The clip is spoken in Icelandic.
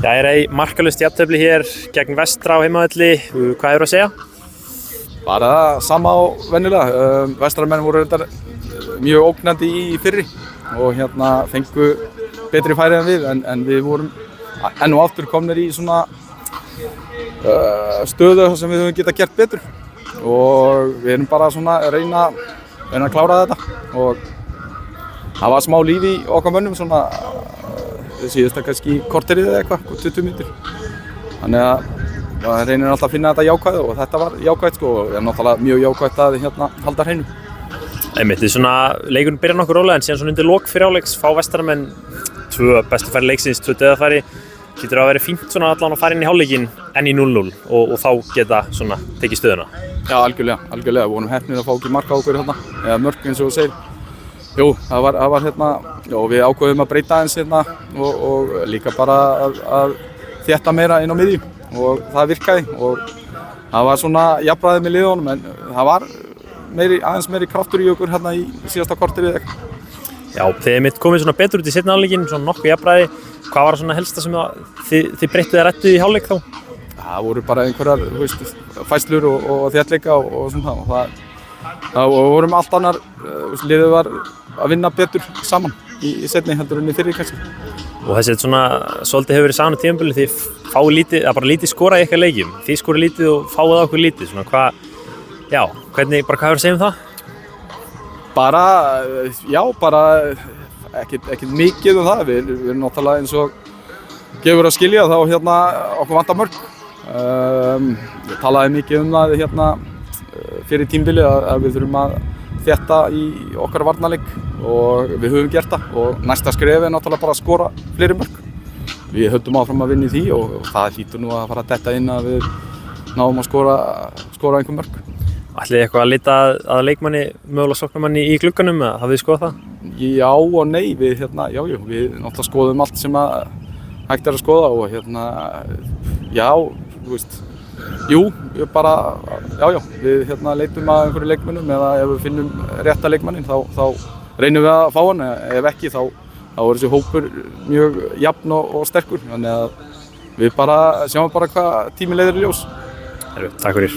Í markalaust jafntefli hér gegn Vestra á heimavelli. Hvað hefur að segja? Bara sama á venjulega. Vestramenn voru mjög ógnandi í fyrri og fengu betri færi en við, en við vorum enn og aftur komnir í svona stöðu sem við höfum getað gert betur og við erum bara svona að reyna að klára þetta og það var smá líf í okkar mönnum svona síðasta kannski korterið eða eitthvað, 20 mínútur. Þannig að maður reynir alltaf að finna þetta jákvæð og þetta var jákvætt sko og er náttúrulega mjög jákvætt að halda hreinu. Einmitt, svona leikurinn byrjar nokkuð rólega en síðan svona undir lok fyriráleiks fá Vestramenn 2 bestu færi leiksins, 2 dauðafæri. Getur að vera fínt svona allan að fara inn í hálfleikinn en í 0-0 og þá geta svona tekið stöðuna. Já, algjörlega. Við vorum heppnir að fá ekki mark á okkur eða mörk eins og þú segir. Jú, það var við ákveðum að breyta aðeins og líka bara að þétta meira inn á miðju og það virkaði og það var svona jafnræði með liðunum en það var aðeins meiri kraftur í okkur í síðasta korterið eitthvað. Já, þið komið svona betur út í seinni hálfleikinn, svona nokkuð jafnræði. Hvað var svona helsta sem þið breyttuð að rættuð í hálfleik þá? Það voru bara einhverjar fæslur og þéttleika og svona og það vorum allt annar, liðið var að vinna betur saman í seinni heldur en í fyrri kannski. Og þessi svona svolítið hefur verið saman á tímabili, þið fáið lítið, bara lítið skorað í ykkar leikjum. Þið skorið lítið og fáið á okkur lítið, svona hvað hefur að segja um það? Bara ekkert mikið um það, við erum náttúrulega eins og gefur að skilja þá okkur vantar mörk. Ég talaði mikið um það fyrir tímabili að við þurfum að þétta í okkar varnarleik og við höfum gert það og næsta skref er náttúrulega bara að skora fleiri mörk. Við höldum áfram að vinna í því og það hlýtur nú að fara að detta inn að við náum að skora einhver mörk. Ætlið eitthvað að leita að leikmanni, mögulega sóknarmanni í glugganum, hafið þið skoðað það? Já og nei, við náttúrulega skoðum allt sem að hægt er að skoða og við leitum að einhverju leikmönnum eða ef við finnum rétta leikmannin þá reynum við að fá hann, ef ekki þá er þessi hópur mjög jafn og sterkur, þannig að við sjáum bara hvað tíminn leiðir í ljós. Takk fyrir.